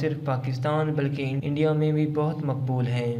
صرف پاکستان بلکہ انڈیا میں بھی بہت مقبول ہیں۔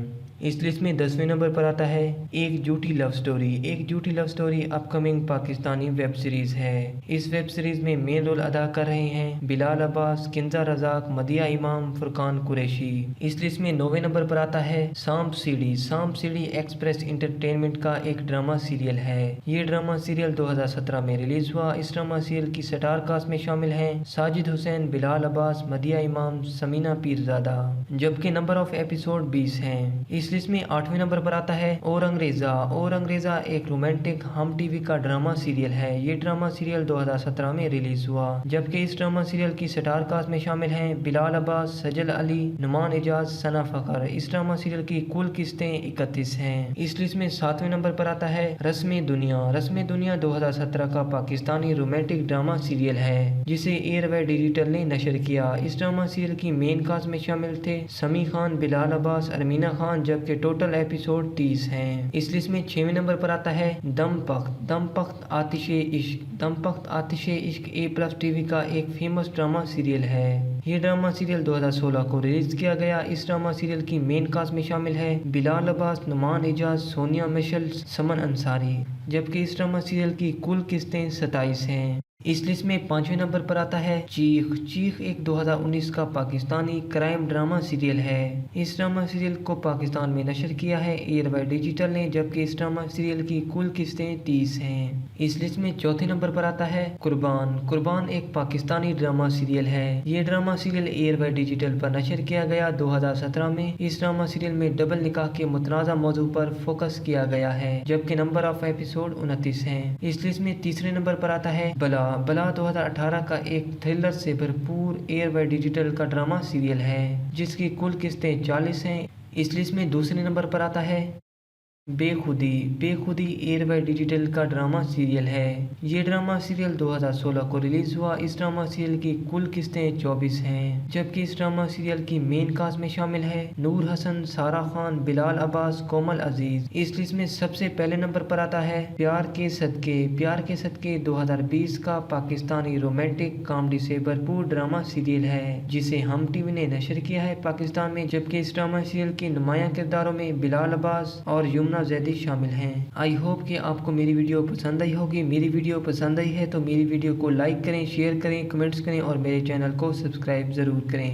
اس لسٹ میں 10ویں نمبر پر آتا ہے ایک جھوٹی لو سٹوری۔ ایک جھوٹی لو سٹوری اپ کمنگ پاکستانی ویب سیریز ہے۔ اس ویب سیریز میں مین رول ادا کر رہے ہیں بلال عباس، کنزا رزاق، مدیحہ امام، فرقان قریشی۔ اس لسٹ میں 9ویں نمبر پر آتا ہے سانپ سیڑھی۔ سانپ سیڑھی ایکسپریس انٹرٹینمنٹ کا ایک ڈرامہ سیریل ہے۔ یہ ڈرامہ سیریل 2017 میں ریلیز ہوا۔ اس ڈرامہ سیریل کی سٹار کاسٹ میں شامل ہیں ساجد حسین، بلال عباس، مدیحہ امام، سمینہ پیرزادہ، جبکہ نمبر آف ایپیسوڈ 20 ہیں۔ اس لسٹ میں 8ویں نمبر پر آتا ہے اور انگریزا۔ اور انگریزا ایک رومانٹک ہم ٹی وی کا ڈرامہ سیریل ہے۔ یہ ڈرامہ سیریل 2017 میں ریلیز ہوا، جبکہ اس ڈرامہ سیریل کی سٹار کاسٹ میں شامل ہیں بلال عباس، سجل علی، نعمان اعجاز، ثنا فخر۔ اس ڈرامہ سیریل کی کل قسطیں 31 ہیں۔ اس لسٹ میں 7ویں نمبر پر آتا ہے رسم دنیا۔ رسم دنیا 2017 کا پاکستانی رومانٹک ڈرامہ سیریل ہے جسے ایئر وے ڈیجیٹل نے نشر کیا۔ اس ڈرامہ سیریل کی مین کاسٹ میں شامل تھے سمیع خان، بلال عباس، ارمینہ خان، جبکہ ٹوٹل ایپیسوڈ 30 ہیں۔ اس لسٹ میں 6ویں نمبر پر آتا ہے دم پخت۔ دم پخت آتش عشق۔ دم پخت آتش عشق A+ ٹی وی کا ایک فیمس ڈرامہ سیریل ہے۔ یہ ڈرامہ سیریل 2016 کو ریلیز کیا گیا۔ اس ڈرامہ سیریل کی مین کاسٹ میں شامل ہے بلال عباس، نعمان اعجاز، سونیا مشل، سمن انصاری، جبکہ اس ڈرامہ سیریل کی کل قسطیں 27 ہیں۔ اس لسٹ میں 5ویں نمبر پر آتا ہے چیخ۔ چیخ ایک 2019 کا پاکستانی کرائم ڈرامہ سیریل ہے۔ اس ڈرامہ سیریل کو پاکستان میں نشر کیا ہے ایئر وے ڈیجیٹل نے، جبکہ اس ڈرامہ سیریل کی کل قسطیں 30 ہیں۔ اس لسٹ میں 4تھے نمبر پر آتا ہے قربان۔ قربان ایک پاکستانی ڈرامہ سیریل ہے۔ یہ drama serial air way digital پر نشر کیا گیا 2017 میں۔ اس ڈرامہ سیریل میں ڈبل نکاح کے متنازع موضوع پر فوکس کیا گیا ہے، جبکہ نمبر آف ایپیسوڈ 29 ہیں۔ اس لسٹ میں تیسرے نمبر پر آتا ہے بلا۔ بلا 2018 کا ایک تھرلر سے بھرپور ایئر وے ڈیجیٹل کا ڈرامہ سیریل ہے جس کی کل قسطیں 40 ہیں۔ اس لسٹ میں دوسرے نمبر پر آتا ہے بے خودی۔ بے خودی ایئر وے ڈیجیٹل کا ڈرامہ سیریل ہے۔ یہ ڈرامہ سیریل 2016 کو ریلیز ہوا۔ اس ڈرامہ سیریل کی کل قسطیں 24 ہیں، جبکہ اس ڈرامہ سیریل کی مین کاسٹ میں شامل ہے نور حسن، سارہ خان، بلال عباس، کومل عزیز۔ اس لسٹ میں سب سے پہلے نمبر پر آتا ہے پیار کے صدقے۔ پیار کے صدقے 2020 کا پاکستانی رومانٹک کامیڈی سے بھرپور ڈرامہ سیریل ہے جسے ہم ٹی وی نے نشر کیا ہے پاکستان میں، جبکہ اس ڈرامہ سیریل کے نمایاں کرداروں میں بلال عباس اور زیدی شامل ہیں۔ آئی ہوپ کہ آپ کو میری ویڈیو پسند آئی ہوگی۔ میری ویڈیو پسند آئی ہے تو میری ویڈیو کو لائک کریں، شیئر کریں، کمنٹس کریں اور میرے چینل کو سبسکرائب ضرور کریں۔